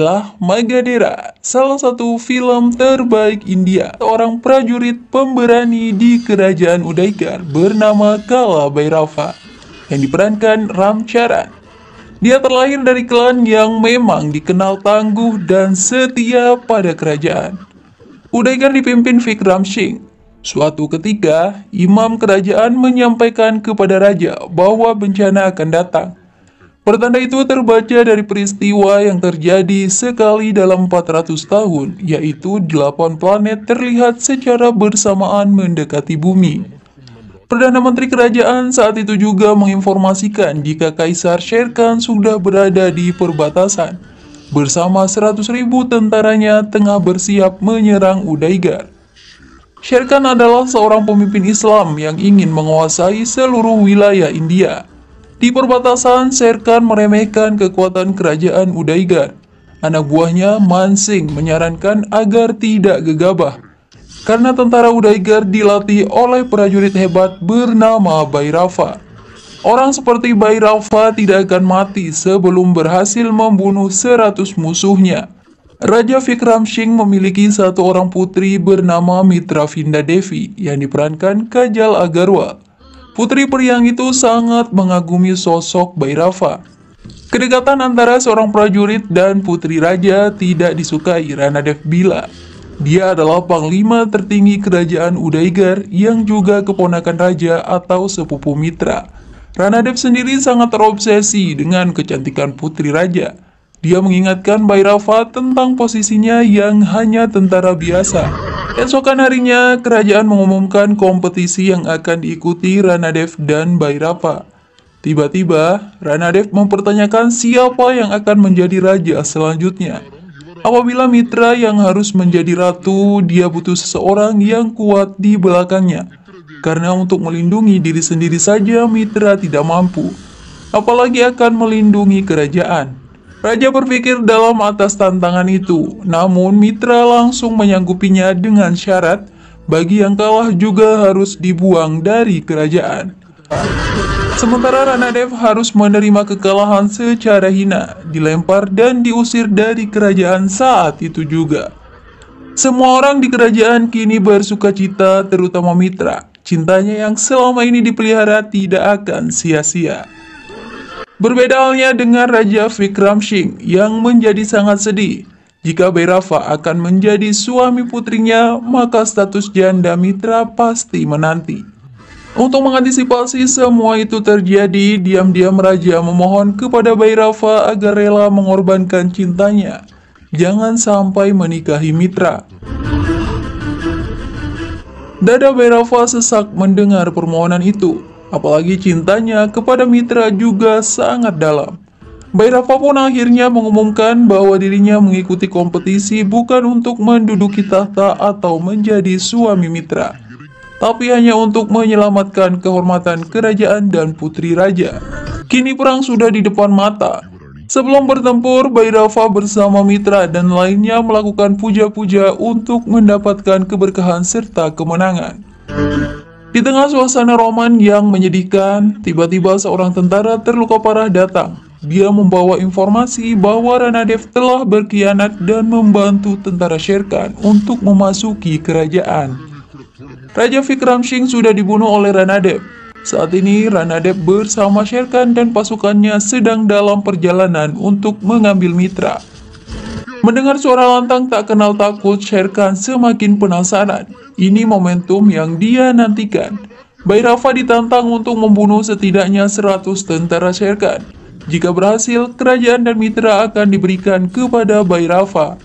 inilah Magadera, salah satu film terbaik India. Seorang prajurit pemberani di kerajaan Udaigar bernama Kala Bhairava yang diperankan Ram Charan. Dia terlahir dari klan yang memang dikenal tangguh dan setia pada kerajaan. Udaigar dipimpin Vikram Singh. Suatu ketika, imam kerajaan menyampaikan kepada raja bahwa bencana akan datang. Pertanda itu terbaca dari peristiwa yang terjadi sekali dalam 400 tahun, yaitu 8 planet terlihat secara bersamaan mendekati bumi. Perdana Menteri Kerajaan saat itu juga menginformasikan jika Kaisar Sher Khan sudah berada di perbatasan, bersama 100.000 tentaranya tengah bersiap menyerang Udaigar. Sher Khan adalah seorang pemimpin Islam yang ingin menguasai seluruh wilayah India. Di perbatasan, Sher Khan meremehkan kekuatan kerajaan Udaigar. Anak buahnya Man Singh menyarankan agar tidak gegabah, karena tentara Udaigar dilatih oleh prajurit hebat bernama Bhairava. Orang seperti Bhairava tidak akan mati sebelum berhasil membunuh 100 musuhnya. Raja Vikram Singh memiliki satu orang putri bernama Mitra Vinda Devi yang diperankan Kajal Agarwal. Putri periang itu sangat mengagumi sosok Bhairava. Kedekatan antara seorang prajurit dan putri raja tidak disukai Ranadev Bila. Dia adalah panglima tertinggi kerajaan Udaigar yang juga keponakan raja atau sepupu Mitra. Ranadev sendiri sangat terobsesi dengan kecantikan putri raja. Dia mengingatkan Bhairava tentang posisinya yang hanya tentara biasa. Esokan harinya, kerajaan mengumumkan kompetisi yang akan diikuti Ranadev dan Bhairava. Tiba-tiba, Ranadev mempertanyakan siapa yang akan menjadi raja selanjutnya. Apabila Mitra yang harus menjadi ratu, dia butuh seseorang yang kuat di belakangnya. Karena untuk melindungi diri sendiri saja Mitra tidak mampu, apalagi akan melindungi kerajaan. Raja berpikir dalam atas tantangan itu, namun Mitra langsung menyanggupinya dengan syarat bagi yang kalah juga harus dibuang dari kerajaan. Sementara Ranadev harus menerima kekalahan secara hina, dilempar dan diusir dari kerajaan saat itu juga. Semua orang di kerajaan kini bersukacita, terutama Mitra. Cintanya yang selama ini dipelihara tidak akan sia-sia. Berbeda halnya dengan Raja Vikram Singh yang menjadi sangat sedih. Jika Bhairava akan menjadi suami putrinya, maka status janda Mitra pasti menanti. Untuk mengantisipasi semua itu terjadi, diam-diam Raja memohon kepada Bhairava agar rela mengorbankan cintanya. Jangan sampai menikahi Mitra. Dada Bhairava sesak mendengar permohonan itu. Apalagi cintanya kepada Mitra juga sangat dalam. Bhairava pun akhirnya mengumumkan bahwa dirinya mengikuti kompetisi bukan untuk menduduki tahta atau menjadi suami Mitra, tapi hanya untuk menyelamatkan kehormatan kerajaan dan putri raja. Kini perang sudah di depan mata. Sebelum bertempur, Bhairava bersama Mitra dan lainnya melakukan puja-puja untuk mendapatkan keberkahan serta kemenangan. Di tengah suasana roman yang menyedihkan, tiba-tiba seorang tentara terluka parah datang. Dia membawa informasi bahwa Ranadev telah berkhianat dan membantu tentara Sher Khan untuk memasuki kerajaan. Raja Vikram Singh sudah dibunuh oleh Ranadev. Saat ini Ranadev bersama Sher Khan dan pasukannya sedang dalam perjalanan untuk mengambil Mitra. Mendengar suara lantang tak kenal takut, Sher Khan semakin penasaran. Ini momentum yang dia nantikan. Bhairava ditantang untuk membunuh setidaknya 100 tentara Sher Khan. Jika berhasil, kerajaan dan Mitra akan diberikan kepada Bhairava.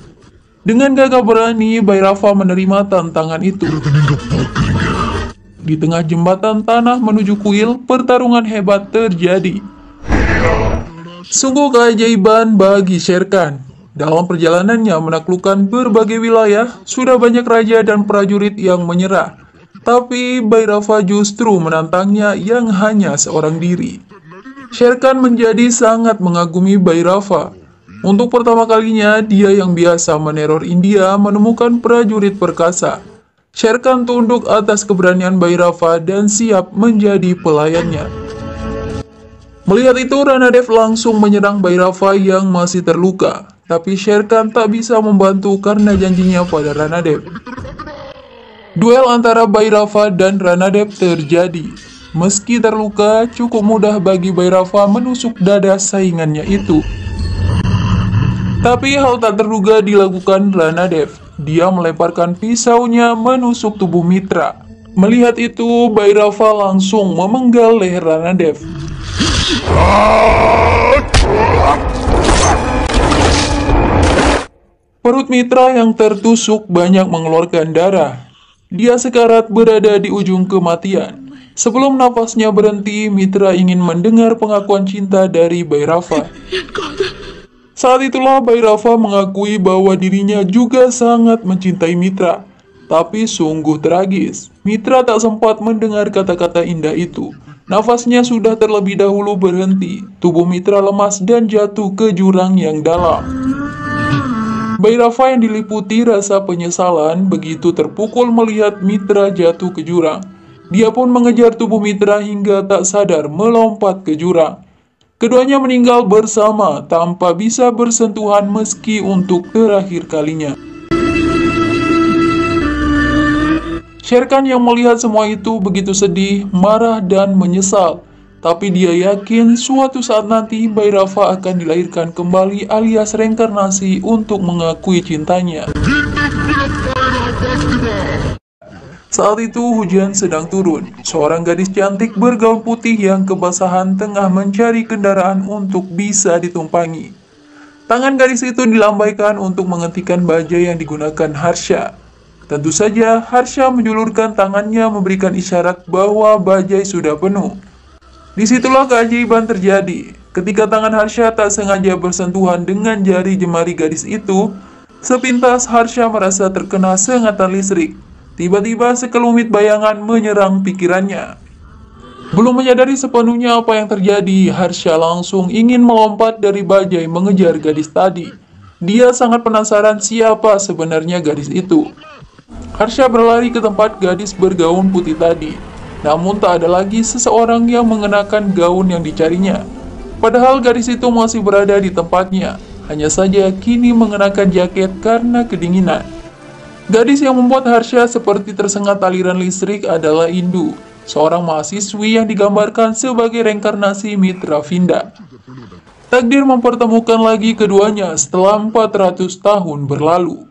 Dengan gagah berani, Bhairava menerima tantangan itu. Di tengah jembatan tanah menuju kuil, pertarungan hebat terjadi. Sungguh keajaiban bagi Sher Khan. Dalam perjalanannya menaklukkan berbagai wilayah, sudah banyak raja dan prajurit yang menyerah. Tapi Bhairava justru menantangnya yang hanya seorang diri. Sher Khan menjadi sangat mengagumi Bhairava. Untuk pertama kalinya, dia yang biasa meneror India menemukan prajurit perkasa. Sher Khan tunduk atas keberanian Bhairava dan siap menjadi pelayannya. Melihat itu, Ranadev langsung menyerang Bhairava yang masih terluka. Tapi Shere Khan tak bisa membantu karena janjinya pada Ranadeb. Duel antara Bhairava dan Ranadeb terjadi. Meski terluka, cukup mudah bagi Bhairava menusuk dada saingannya itu. Tapi hal tak terduga dilakukan Ranadeb. Dia melemparkan pisaunya menusuk tubuh Mitra. Melihat itu, Bhairava langsung memenggal leher Ranadeb. Perut Mitra yang tertusuk banyak mengeluarkan darah. Dia sekarat berada di ujung kematian. Sebelum nafasnya berhenti, Mitra ingin mendengar pengakuan cinta dari Bhairava. Saat itulah Bhairava mengakui bahwa dirinya juga sangat mencintai Mitra. Tapi sungguh tragis, Mitra tak sempat mendengar kata-kata indah itu. Nafasnya sudah terlebih dahulu berhenti. Tubuh Mitra lemas dan jatuh ke jurang yang dalam. Bhairava yang diliputi rasa penyesalan begitu terpukul melihat Mitra jatuh ke jurang. Dia pun mengejar tubuh Mitra hingga tak sadar melompat ke jurang. Keduanya meninggal bersama tanpa bisa bersentuhan meski untuk terakhir kalinya. Shere Khan yang melihat semua itu begitu sedih, marah, dan menyesal. Tapi dia yakin suatu saat nanti Bhairava akan dilahirkan kembali alias reinkarnasi untuk mengakui cintanya. Saat itu hujan sedang turun. Seorang gadis cantik bergaun putih yang kebasahan tengah mencari kendaraan untuk bisa ditumpangi. Tangan gadis itu dilambaikan untuk menghentikan bajai yang digunakan Harsha. Tentu saja Harsha menjulurkan tangannya memberikan isyarat bahwa bajai sudah penuh. Disitulah keajaiban terjadi. Ketika tangan Harsha tak sengaja bersentuhan dengan jari jemari gadis itu, sepintas Harsha merasa terkena sengatan listrik. Tiba-tiba sekelumit bayangan menyerang pikirannya. Belum menyadari sepenuhnya apa yang terjadi, Harsha langsung ingin melompat dari bajai mengejar gadis tadi. Dia sangat penasaran siapa sebenarnya gadis itu. Harsha berlari ke tempat gadis bergaun putih tadi. Namun tak ada lagi seseorang yang mengenakan gaun yang dicarinya. Padahal gadis itu masih berada di tempatnya. Hanya saja kini mengenakan jaket karena kedinginan. Gadis yang membuat Harsha seperti tersengat aliran listrik adalah Indu, seorang mahasiswi yang digambarkan sebagai reinkarnasi Mitra Vinda. Takdir mempertemukan lagi keduanya setelah 400 tahun berlalu.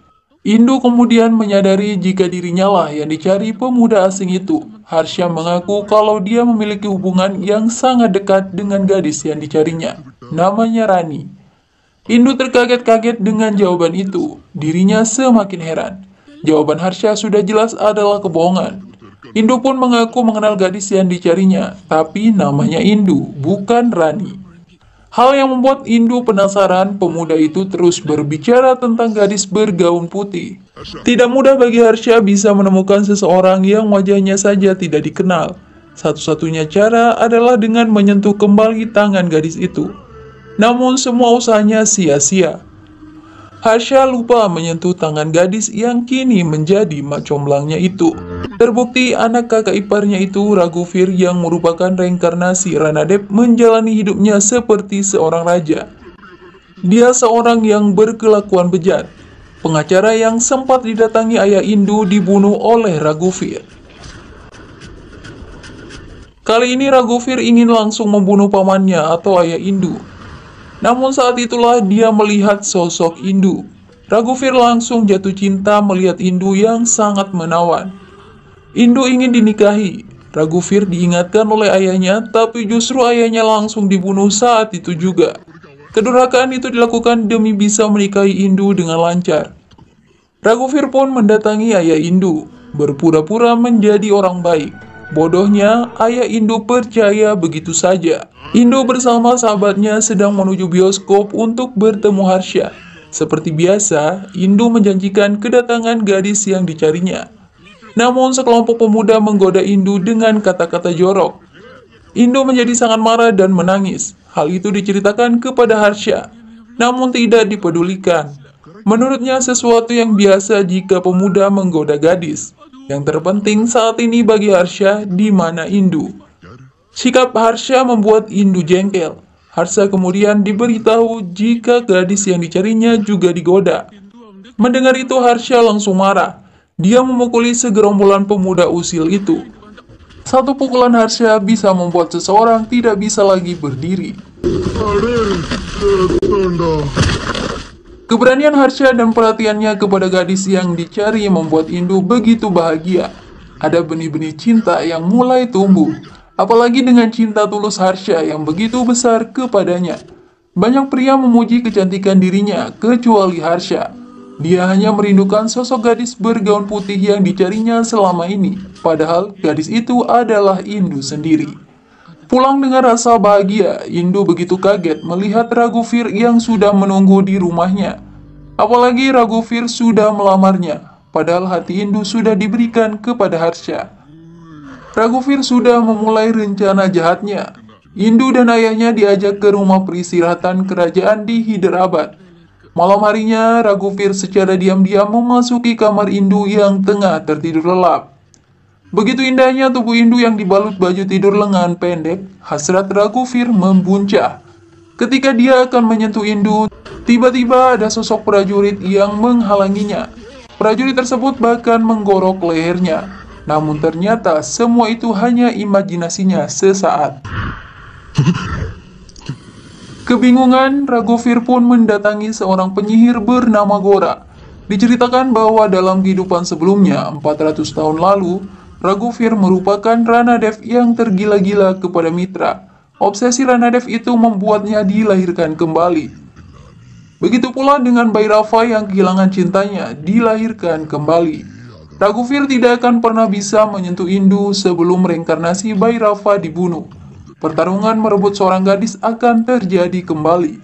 Indu kemudian menyadari jika dirinya lah yang dicari pemuda asing itu. Harsha mengaku kalau dia memiliki hubungan yang sangat dekat dengan gadis yang dicarinya. Namanya Rani. Indu terkaget-kaget dengan jawaban itu. Dirinya semakin heran. Jawaban Harsha sudah jelas adalah kebohongan. Indu pun mengaku mengenal gadis yang dicarinya, tapi namanya Indu, bukan Rani. Hal yang membuat Indu penasaran, pemuda itu terus berbicara tentang gadis bergaun putih. Tidak mudah bagi Harsha bisa menemukan seseorang yang wajahnya saja tidak dikenal. Satu-satunya cara adalah dengan menyentuh kembali tangan gadis itu. Namun semua usahanya sia-sia. Harsha lupa menyentuh tangan gadis yang kini menjadi mak comblangnya itu. Terbukti anak kakak iparnya itu, Raghuvir, yang merupakan reinkarnasi Ranadeb, menjalani hidupnya seperti seorang raja. Dia seorang yang berkelakuan bejat. Pengacara yang sempat didatangi ayah Indu dibunuh oleh Raghuvir. Kali ini Raghuvir ingin langsung membunuh pamannya atau ayah Indu. Namun saat itulah dia melihat sosok Indu. Raghuvir langsung jatuh cinta melihat Indu yang sangat menawan. Indu ingin dinikahi. Raghuvir diingatkan oleh ayahnya, tapi justru ayahnya langsung dibunuh saat itu juga. Kedurhakaan itu dilakukan demi bisa menikahi Indu dengan lancar. Raghuvir pun mendatangi ayah Indu, berpura-pura menjadi orang baik. Bodohnya, ayah Indu percaya begitu saja. Indu bersama sahabatnya sedang menuju bioskop untuk bertemu Harsha. Seperti biasa, Indu menjanjikan kedatangan gadis yang dicarinya. Namun sekelompok pemuda menggoda Indu dengan kata-kata jorok. Indu menjadi sangat marah dan menangis. Hal itu diceritakan kepada Harsha, namun tidak dipedulikan. Menurutnya sesuatu yang biasa jika pemuda menggoda gadis. Yang terpenting saat ini bagi Harsha di mana Indu. Sikap Harsha membuat Indu jengkel. Harsha kemudian diberitahu jika gadis yang dicarinya juga digoda. Mendengar itu Harsha langsung marah. Dia memukuli segerombolan pemuda usil itu. Satu pukulan Harsha bisa membuat seseorang tidak bisa lagi berdiri. Keberanian Harsha dan perhatiannya kepada gadis yang dicari membuat Indu begitu bahagia. Ada benih-benih cinta yang mulai tumbuh. Apalagi dengan cinta tulus Harsha yang begitu besar kepadanya. Banyak pria memuji kecantikan dirinya, kecuali Harsha. Dia hanya merindukan sosok gadis bergaun putih yang dicarinya selama ini. Padahal gadis itu adalah Indu sendiri. Pulang dengan rasa bahagia, Indu begitu kaget melihat Raghuveer yang sudah menunggu di rumahnya. Apalagi Raghuveer sudah melamarnya, padahal hati Indu sudah diberikan kepada Harsha. Raghuveer sudah memulai rencana jahatnya. Indu dan ayahnya diajak ke rumah peristirahatan kerajaan di Hyderabad. Malam harinya, Raghuveer secara diam-diam memasuki kamar Indu yang tengah tertidur lelap. Begitu indahnya tubuh Indu yang dibalut baju tidur lengan pendek, hasrat Raghuveer membuncah. Ketika dia akan menyentuh Indu, tiba-tiba ada sosok prajurit yang menghalanginya. Prajurit tersebut bahkan menggorok lehernya. Namun ternyata semua itu hanya imajinasinya sesaat. Kebingungan, Raghuveer pun mendatangi seorang penyihir bernama Gora. Diceritakan bahwa dalam kehidupan sebelumnya, 400 tahun lalu, Raghuveer merupakan Ranadev yang tergila-gila kepada Mitra. Obsesi Ranadev itu membuatnya dilahirkan kembali. Begitu pula dengan Bhairava yang kehilangan cintanya, dilahirkan kembali. Raghuveer tidak akan pernah bisa menyentuh Indu sebelum reinkarnasi Bhairava dibunuh. Pertarungan merebut seorang gadis akan terjadi kembali.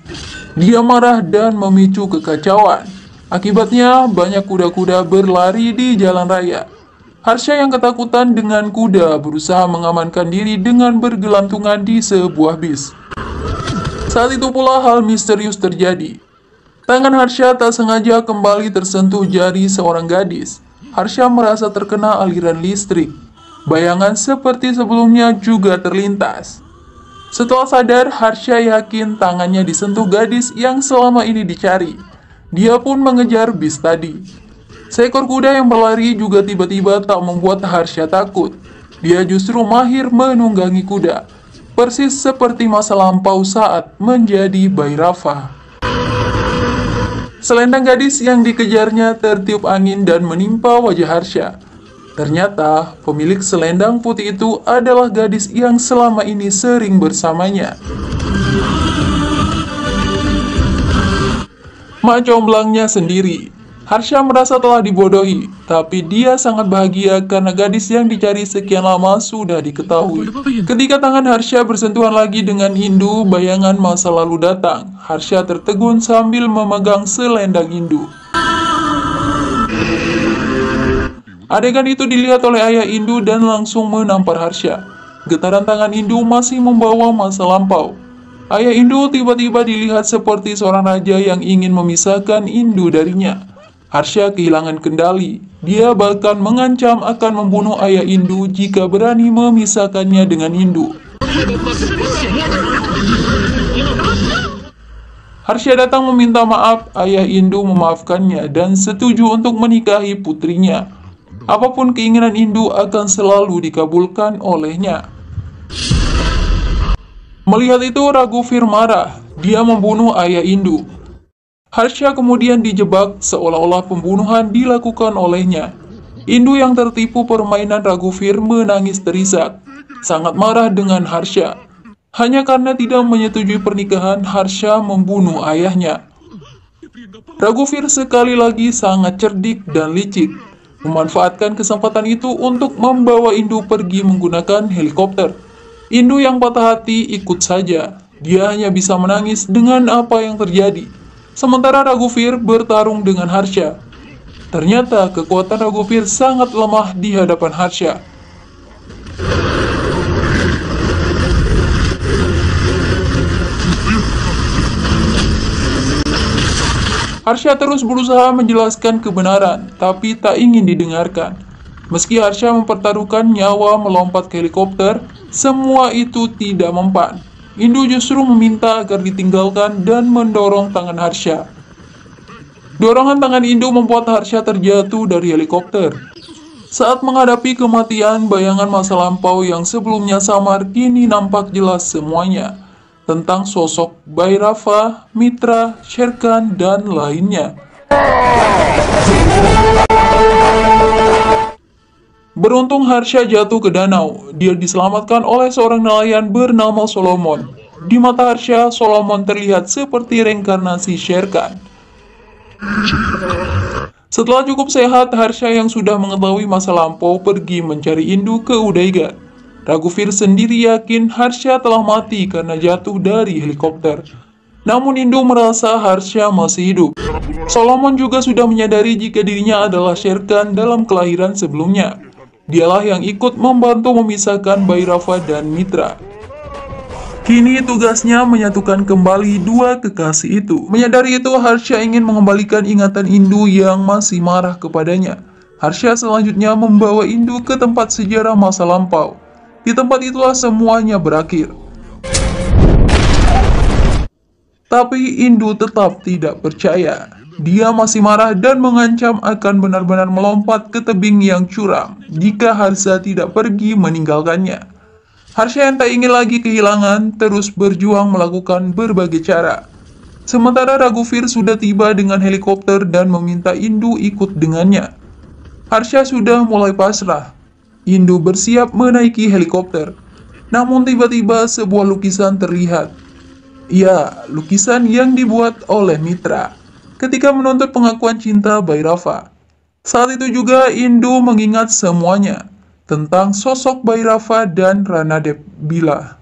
Dia marah dan memicu kekacauan. Akibatnya, banyak kuda-kuda berlari di jalan raya. Harsha yang ketakutan dengan kuda berusaha mengamankan diri dengan bergelantungan di sebuah bis. Saat itu pula hal misterius terjadi. Tangan Harsha tak sengaja kembali tersentuh jari seorang gadis. Harsha merasa terkena aliran listrik. Bayangan seperti sebelumnya juga terlintas. Setelah sadar, Harsha yakin tangannya disentuh gadis yang selama ini dicari. Dia pun mengejar bis tadi. Seekor kuda yang berlari juga tiba-tiba tak membuat Harsha takut. Dia justru mahir menunggangi kuda. Persis seperti masa lampau saat menjadi Bhairava. Selendang gadis yang dikejarnya tertiup angin dan menimpa wajah Harsha. Ternyata, pemilik selendang putih itu adalah gadis yang selama ini sering bersamanya. Mak comblangnya sendiri. Harsha merasa telah dibodohi, tapi dia sangat bahagia karena gadis yang dicari sekian lama sudah diketahui. Ketika tangan Harsha bersentuhan lagi dengan Indu, bayangan masa lalu datang. Harsha tertegun sambil memegang selendang Indu. Adegan itu dilihat oleh ayah Indu dan langsung menampar Harsha. Getaran tangan Indu masih membawa masa lampau. Ayah Indu tiba-tiba dilihat seperti seorang raja yang ingin memisahkan Indu darinya. Harsha kehilangan kendali. Dia bahkan mengancam akan membunuh ayah Indu jika berani memisahkannya dengan Indu. Harsha datang meminta maaf, ayah Indu memaafkannya dan setuju untuk menikahi putrinya. Apapun keinginan Indu akan selalu dikabulkan olehnya. Melihat itu, Raghuveer marah. Dia membunuh ayah Indu. Harsha kemudian dijebak seolah-olah pembunuhan dilakukan olehnya. Indu yang tertipu permainan Raghuveer menangis terisak. Sangat marah dengan Harsha. Hanya karena tidak menyetujui pernikahan, Harsha membunuh ayahnya. Raghuveer sekali lagi sangat cerdik dan licik. Memanfaatkan kesempatan itu untuk membawa Indu pergi menggunakan helikopter. Indu yang patah hati ikut saja. Dia hanya bisa menangis dengan apa yang terjadi. Sementara Raghuveer bertarung dengan Harsha. Ternyata kekuatan Raghuveer sangat lemah di hadapan Harsha. Harsha terus berusaha menjelaskan kebenaran, tapi tak ingin didengarkan. Meski Harsha mempertaruhkan nyawa melompat ke helikopter, semua itu tidak mempan. Indu justru meminta agar ditinggalkan dan mendorong tangan Harsha. Dorongan tangan Indu membuat Harsha terjatuh dari helikopter. Saat menghadapi kematian, bayangan masa lampau yang sebelumnya samar kini nampak jelas semuanya. Tentang sosok Bhairava, Mitra, Shere Khan, dan lainnya. Beruntung Harsha jatuh ke danau. Dia diselamatkan oleh seorang nelayan bernama Solomon. Di mata Harsha, Solomon terlihat seperti reinkarnasi Shere Khan. Setelah cukup sehat, Harsha yang sudah mengetahui masa lampau pergi mencari Indu ke Udaigar. Raghuveer sendiri yakin Harsha telah mati karena jatuh dari helikopter. Namun Indu merasa Harsha masih hidup. Solomon juga sudah menyadari jika dirinya adalah Shere Khan dalam kelahiran sebelumnya. Dialah yang ikut membantu memisahkan Bhairava dan Mitra. Kini tugasnya menyatukan kembali dua kekasih itu. Menyadari itu, Harsha ingin mengembalikan ingatan Indu yang masih marah kepadanya. Harsha selanjutnya membawa Indu ke tempat sejarah masa lampau. Di tempat itulah semuanya berakhir. Tapi Indu tetap tidak percaya. Dia masih marah dan mengancam akan benar-benar melompat ke tebing yang curam jika Harsha tidak pergi meninggalkannya. Harsha yang tak ingin lagi kehilangan terus berjuang melakukan berbagai cara. Sementara Raghuveer sudah tiba dengan helikopter dan meminta Indu ikut dengannya. Harsha sudah mulai pasrah. Indu bersiap menaiki helikopter. Namun tiba-tiba sebuah lukisan terlihat. Ya, lukisan yang dibuat oleh Mitra ketika menuntut pengakuan cinta Bhairava. Saat itu juga Indu mengingat semuanya tentang sosok Bhairava dan Ranade Bila.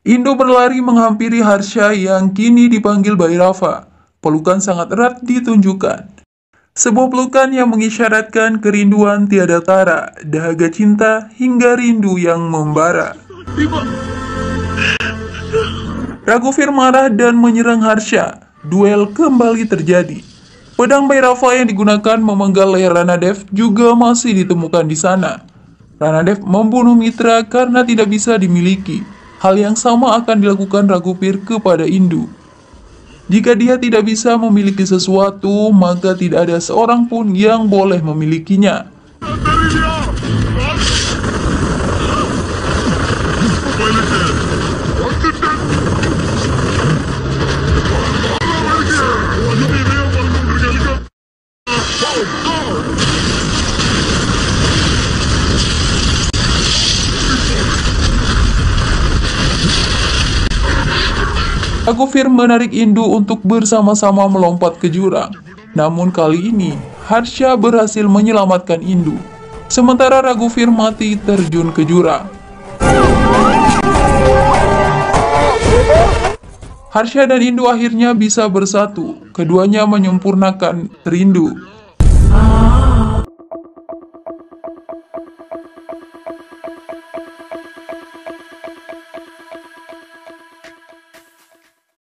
Indu berlari menghampiri Harsha yang kini dipanggil Bhairava. Pelukan sangat erat ditunjukkan. Sebuah pelukan yang mengisyaratkan kerinduan tiada tara, dahaga cinta, hingga rindu yang membara. Raghuveer marah dan menyerang Harsha. Duel kembali terjadi. Pedang Bhairava yang digunakan memenggal leher Ranadev juga masih ditemukan di sana. Ranadev membunuh Mitra karena tidak bisa dimiliki. Hal yang sama akan dilakukan Raghuveer kepada Indu. Jika dia tidak bisa memiliki sesuatu, maka tidak ada seorang pun yang boleh memilikinya. Raghuveer menarik Indu untuk bersama-sama melompat ke jurang. Namun kali ini, Harsha berhasil menyelamatkan Indu. Sementara Raghuveer mati terjun ke jurang. Harsha dan Indu akhirnya bisa bersatu. Keduanya menyempurnakan rindu.